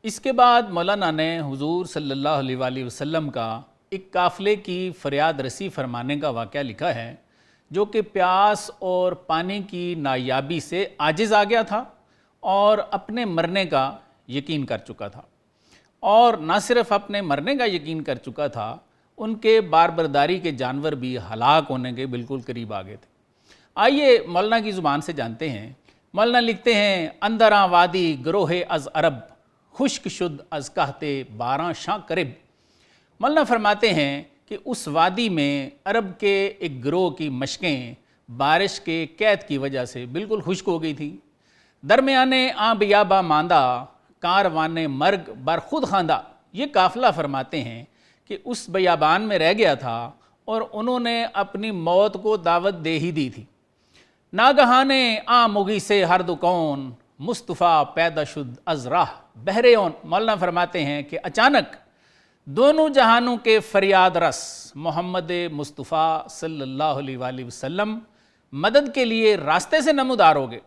اس کے بعد مولانا نے حضور صلی اللہ علیہ وآلہ وسلم کا ایک قافلے کی فریاد رسی فرمانے کا واقعہ لکھا ہے، جو کہ پیاس اور پانی کی نایابی سے عاجز آ گیا تھا اور اپنے مرنے کا یقین کر چکا تھا، اور نہ صرف اپنے مرنے کا یقین کر چکا تھا، ان کے باربرداری کے جانور بھی ہلاک ہونے کے بالکل قریب آ گئے تھے۔ آئیے مولانا کی زبان سے جانتے ہیں۔ مولانا لکھتے ہیں، اندراں وادی گروہ از عرب، خشک شد از کہتے باراں شاں کرب۔ مولانا فرماتے ہیں کہ اس وادی میں عرب کے ایک گروہ کی مشقیں بارش کے قید کی وجہ سے بالکل خشک ہو گئی تھی۔ درمیانے آں بیاباں ماندہ، کاروانے مرگ بر خود خواندہ۔ یہ قافلہ فرماتے ہیں کہ اس بیابان میں رہ گیا تھا اور انہوں نے اپنی موت کو دعوت دے ہی دی تھی۔ ناگہانے آں مغی سے ہر دو کون، مصطفیٰ پیدا شد از راہ بہریون۔ مولانا فرماتے ہیں کہ اچانک دونوں جہانوں کے فریاد رس محمد مصطفیٰ صلی اللہ علیہ وآلہ وسلم مدد کے لیے راستے سے نمودار ہو گئے۔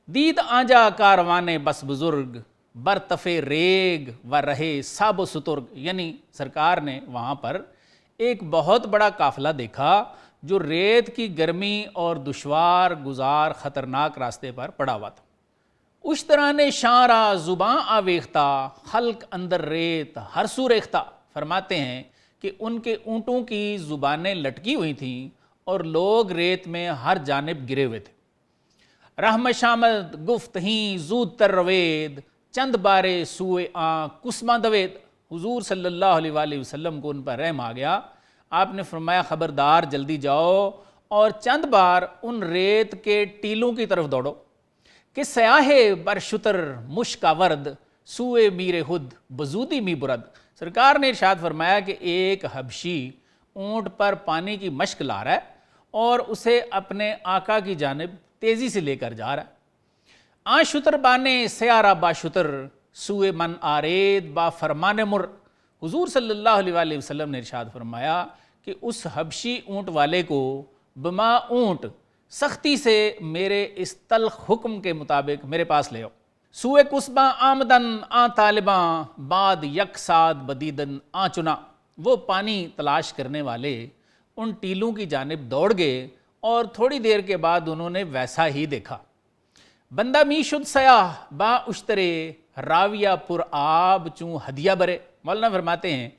دید آنجا کاروانے بس بزرگ، برطف ریگ و رہے ساب و سترگ۔ یعنی سرکار نے وہاں پر ایک بہت بڑا قافلہ دیکھا جو ریت کی گرمی اور دشوار گزار خطرناک راستے پر پڑا ہوا تھا۔ اشترانے شاں زباں آویختہ، خلق اندر ریت ہر سو ریختہ۔ فرماتے ہیں کہ ان کے اونٹوں کی زبانیں لٹکی ہوئی تھیں اور لوگ ریت میں ہر جانب گرے ہوئے تھے۔ رحم شامد گفت ہی زود تر روید، چند بارے سوئے آں کسمہ دوید۔ حضور صلی اللہ علیہ وآلہ وسلم کو ان پر رحم آ گیا۔ آپ نے فرمایا خبردار جلدی جاؤ اور چند بار ان ریت کے ٹیلوں کی طرف دوڑو کہ سیاہ برشتر مشکاورد، سوئے میر خود بزودی می برد۔ سرکار نے ارشاد فرمایا کہ ایک حبشی اونٹ پر پانی کی مشک لا رہا ہے اور اسے اپنے آقا کی جانب تیزی سے لے کر جا رہا ہے۔ آن شتر بانے سیارہ با شتر، سوئے من آرید با فرمان مر۔ حضور صلی اللہ علیہ وآلہ وسلم نے ارشاد فرمایا کہ اس حبشی اونٹ والے کو بما اونٹ سختی سے میرے اس تلخ حکم کے مطابق میرے پاس لے آؤ۔ سوئے کسباں آمدن آن طالباں، بعد یک ساد بدیدن آن چنا۔ وہ پانی تلاش کرنے والے ان ٹیلوں کی جانب دوڑ گئے اور تھوڑی دیر کے بعد انہوں نے ویسا ہی دیکھا۔ بندہ می شد سیاہ با اشترے، راویہ پر آب چوں ہدیہ برے۔ مولانا فرماتے ہیں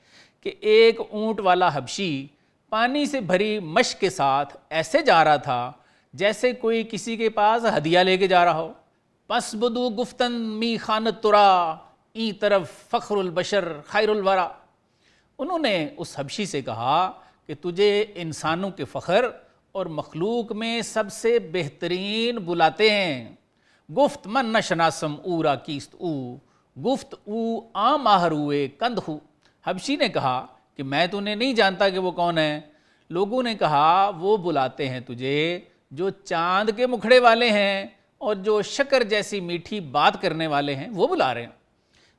کہ ایک اونٹ والا حبشی پانی سے بھری مشک کے ساتھ ایسے جا رہا تھا جیسے کوئی کسی کے پاس ہدیہ لے کے جا رہا ہو۔ پس بدو گفتن می خانت ترا، این طرف فخر البشر خیر الورا۔ انہوں نے اس حبشی سے کہا کہ تجھے انسانوں کے فخر اور مخلوق میں سب سے بہترین بلاتے ہیں۔ گفت من نشناسم اورا کیست او، گفت او آ ماہروے کند ہو۔ حبشی نے کہا کہ میں تو انہیں نہیں جانتا کہ وہ کون ہے۔ لوگوں نے کہا وہ بلاتے ہیں تجھے جو چاند کے مکھڑے والے ہیں اور جو شکر جیسی میٹھی بات کرنے والے ہیں، وہ بلا رہے ہیں۔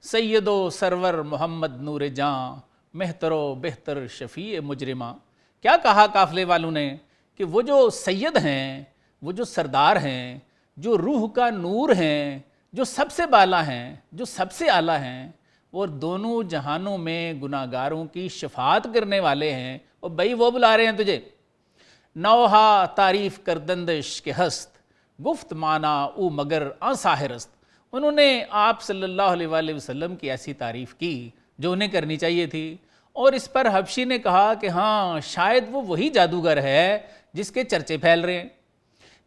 سید و سرور محمد نور جاں، مہتر و بہتر شفیع مجرماں۔ کیا کہا قافلے والوں نے کہ وہ جو سید ہیں، وہ جو سردار ہیں، جو روح کا نور ہیں، جو سب سے بالا ہیں، جو سب سے اعلیٰ ہیں، وہ دونوں جہانوں میں گناہگاروں کی شفاعت کرنے والے ہیں، اور بھائی وہ بلا رہے ہیں تجھے۔ نوحہ تعریف کردندش کے ہست، گفت مانا او مگر آن ساحرست۔ انہوں نے آپ صلی اللہ علیہ وآلہ وسلم کی ایسی تعریف کی جو انہیں کرنی چاہیے تھی، اور اس پر حبشی نے کہا کہ ہاں شاید وہ وہی جادوگر ہے جس کے چرچے پھیل رہے ہیں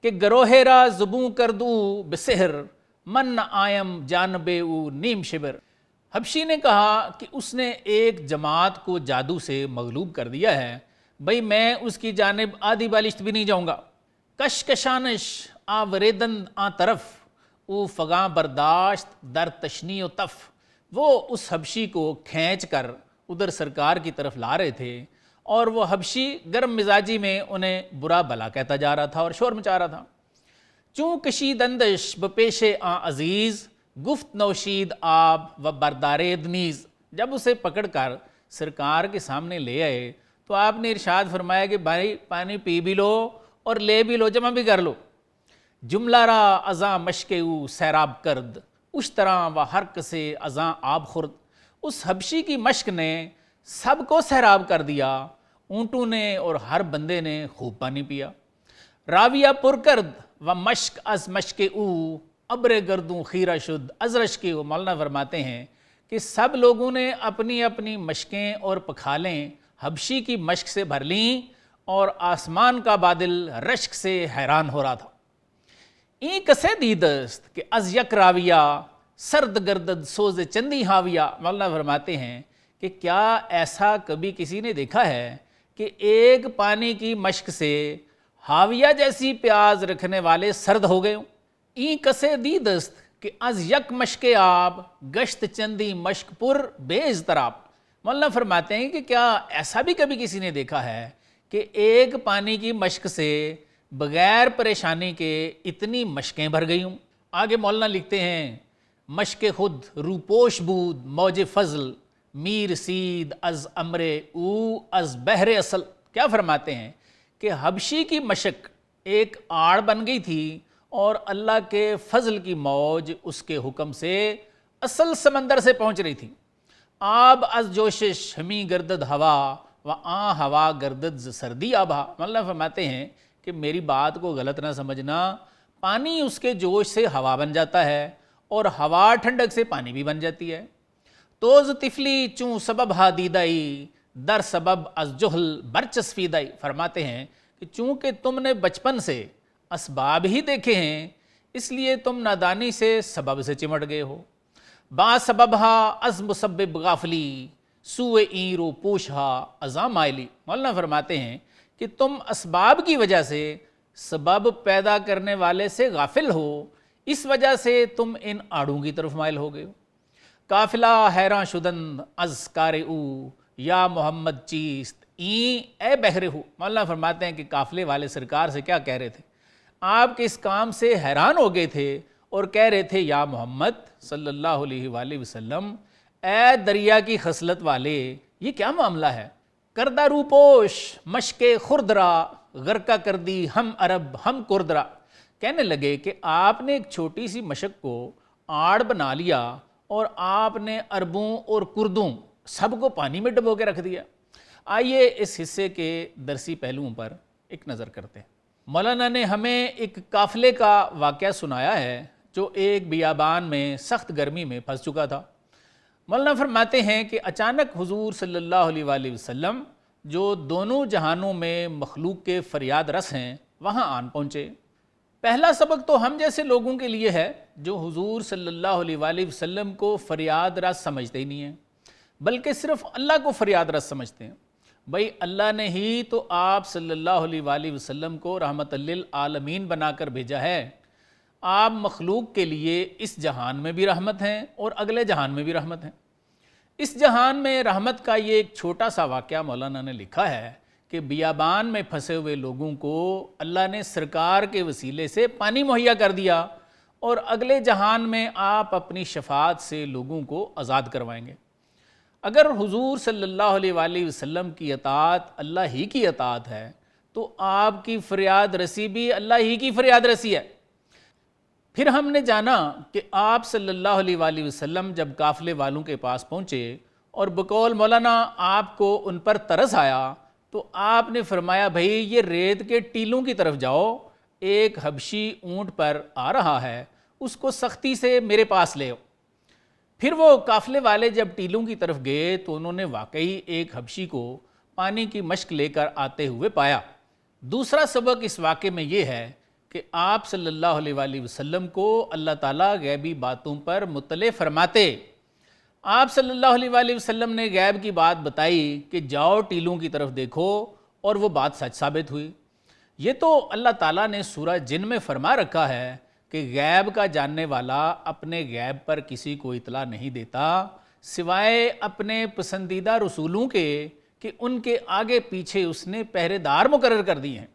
کہ گروہ را زبوں کردو بسحر، من آیم جانبے او نیم شبر۔ حبشی نے کہا کہ اس نے ایک جماعت کو جادو سے مغلوب کر دیا ہے، بھئی میں اس کی جانب آدھی بالشت بھی نہیں جاؤں گا۔ کشکشانش آوریدن آن طرف، او فغاں برداشت در تشنی و تف۔ وہ اس حبشی کو کھینچ کر ادھر سرکار کی طرف لا رہے تھے، اور وہ حبشی گرم مزاجی میں انہیں برا بلا کہتا جا رہا تھا اور شور مچا رہا تھا۔ چوں کشیدندش بپیش آن عزیز، گفت نوشید آب و بردارید نیز۔ جب اسے پکڑ کر سرکار کے سامنے لے آئے تو آپ نے ارشاد فرمایا کہ بھائی پانی پی بھی لو اور لے بھی لو، جمع بھی کر لو۔ جملہ را ازاں مشک او سیراب کرد، اس طرح و حرک سے ازاں آب خورد، اس حبشی کی مشق نے سب کو سیراب کر دیا، اونٹوں نے اور ہر بندے نے خوب پانی پیا۔ راویہ پرکرد و مشک از مشک او، ابر گردوں خیرہ شد از رشک او۔ مولانا فرماتے ہیں کہ سب لوگوں نے اپنی اپنی مشقیں اور پکھالیں حبشی کی مشق سے بھر لیں، اور آسمان کا بادل رشک سے حیران ہو رہا تھا۔ این کسے دیدست کہ از یک راویہ سرد گردد سوز چندی ہاویہ۔ مولانا فرماتے ہیں کہ کیا ایسا کبھی کسی نے دیکھا ہے کہ ایک پانی کی مشق سے ہاویہ جیسی پیاز رکھنے والے سرد ہو گئے ہوں؟ این کسے دیدست کہ از یک مشک آب گشت چندی مشک پر بے اضطراب۔ مولانا فرماتے ہیں کہ کیا ایسا بھی کبھی کسی نے دیکھا ہے کہ ایک پانی کی مشق سے بغیر پریشانی کے اتنی مشقیں بھر گئی ہوں؟ آگے مولانا لکھتے ہیں مشق خود روپوش بود موج فضل میر سید از امر او از بحر اصل۔ کیا فرماتے ہیں کہ حبشی کی مشق ایک آڑ بن گئی تھی اور اللہ کے فضل کی موج اس کے حکم سے اصل سمندر سے پہنچ رہی تھی۔ آب از جوشش ہمی گردد ہوا و آن ہوا گردد ز سردی آبا۔ مولانا فرماتے ہیں کہ میری بات کو غلط نہ سمجھنا، پانی اس کے جوش سے ہوا بن جاتا ہے اور ہوا ٹھنڈک سے پانی بھی بن جاتی ہے۔ توز طفلی چوں سبب ہا دیدائی در سبب از جہل برچسفیدائی۔ فرماتے ہیں کہ چونکہ تم نے بچپن سے اسباب ہی دیکھے ہیں، اس لیے تم نادانی سے سبب سے چمٹ گئے ہو۔ با سبب ہا از مسبب غافلی سوئے این رو پوش ہا ازاں مائلی۔ مولانا فرماتے ہیں کہ تم اسباب کی وجہ سے سبب پیدا کرنے والے سے غافل ہو، اس وجہ سے تم ان آڑوں کی طرف مائل ہو گئے ہو۔ قافلہ حیراں شدند از کار او یا محمد چیست این اے بحر ہو۔ مولانا فرماتے ہیں کہ قافلے والے سرکار سے کیا کہہ رہے تھے؟ آپ کے اس کام سے حیران ہو گئے تھے اور کہہ رہے تھے یا محمد صلی اللہ علیہ وآلہ وسلم، اے دریا کی خصلت والے، یہ کیا معاملہ ہے؟ کردہ روپوش مشق خردرا غرقہ کر دی ہم عرب ہم کردرا۔ کہنے لگے کہ آپ نے ایک چھوٹی سی مشق کو آڑ بنا لیا اور آپ نے عربوں اور کردوں سب کو پانی میں ڈبو کے رکھ دیا۔ آئیے اس حصے کے درسی پہلوؤں پر ایک نظر کرتے ہیں۔ مولانا نے ہمیں ایک قافلے کا واقعہ سنایا ہے جو ایک بیابان میں سخت گرمی میں پھنس چکا تھا۔ مولانا فرماتے ہیں کہ اچانک حضور صلی اللہ علیہ وآلہ وسلم جو دونوں جہانوں میں مخلوق کے فریاد رس ہیں وہاں آن پہنچے۔ پہلا سبق تو ہم جیسے لوگوں کے لیے ہے جو حضور صلی اللہ علیہ وآلہ وسلم کو فریاد رس سمجھتے ہی نہیں ہیں، بلکہ صرف اللہ کو فریاد رس سمجھتے ہیں۔ بھئی اللہ نے ہی تو آپ صلی اللہ علیہ وآلہ وسلم کو رحمت للعالمین بنا کر بھیجا ہے۔ آپ مخلوق کے لیے اس جہان میں بھی رحمت ہیں اور اگلے جہان میں بھی رحمت ہیں۔ اس جہان میں رحمت کا یہ ایک چھوٹا سا واقعہ مولانا نے لکھا ہے کہ بیابان میں پھنسے ہوئے لوگوں کو اللہ نے سرکار کے وسیلے سے پانی مہیا کر دیا، اور اگلے جہان میں آپ اپنی شفاعت سے لوگوں کو آزاد کروائیں گے۔ اگر حضور صلی اللہ علیہ وآلہ وسلم کی اطاعت اللہ ہی کی اطاعت ہے تو آپ کی فریاد رسی بھی اللہ ہی کی فریاد رسی ہے۔ پھر ہم نے جانا کہ آپ صلی اللہ علیہ وآلہ وسلم جب قافلے والوں کے پاس پہنچے اور بقول مولانا آپ کو ان پر ترس آیا تو آپ نے فرمایا بھئی یہ ریت کے ٹیلوں کی طرف جاؤ، ایک حبشی اونٹ پر آ رہا ہے، اس کو سختی سے میرے پاس لے آؤ۔ پھر وہ قافلے والے جب ٹیلوں کی طرف گئے تو انہوں نے واقعی ایک حبشی کو پانی کی مشق لے کر آتے ہوئے پایا۔ دوسرا سبق اس واقعے میں یہ ہے کہ آپ صلی اللہ علیہ وآلہ وسلم کو اللہ تعالیٰ غیبی باتوں پر مطلع فرماتے۔ آپ صلی اللہ علیہ وآلہ وسلم نے غیب کی بات بتائی کہ جاؤ ٹیلوں کی طرف دیکھو، اور وہ بات سچ ثابت ہوئی۔ یہ تو اللہ تعالیٰ نے سورہ جن میں فرما رکھا ہے کہ غیب کا جاننے والا اپنے غیب پر کسی کو اطلاع نہیں دیتا سوائے اپنے پسندیدہ رسولوں کے کہ ان کے آگے پیچھے اس نے پہرے دار مقرر کر دی ہیں۔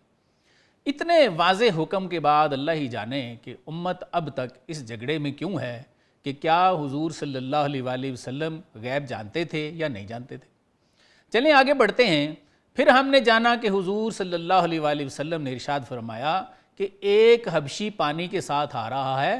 اتنے واضح حکم کے بعد اللہ ہی جانے کہ امت اب تک اس جھگڑے میں کیوں ہے کہ کیا حضور صلی اللہ علیہ وآلہ وسلم غیب جانتے تھے یا نہیں جانتے تھے۔ چلیں آگے بڑھتے ہیں۔ پھر ہم نے جانا کہ حضور صلی اللہ علیہ وآلہ وسلم نے ارشاد فرمایا کہ ایک حبشی پانی کے ساتھ آ رہا ہے،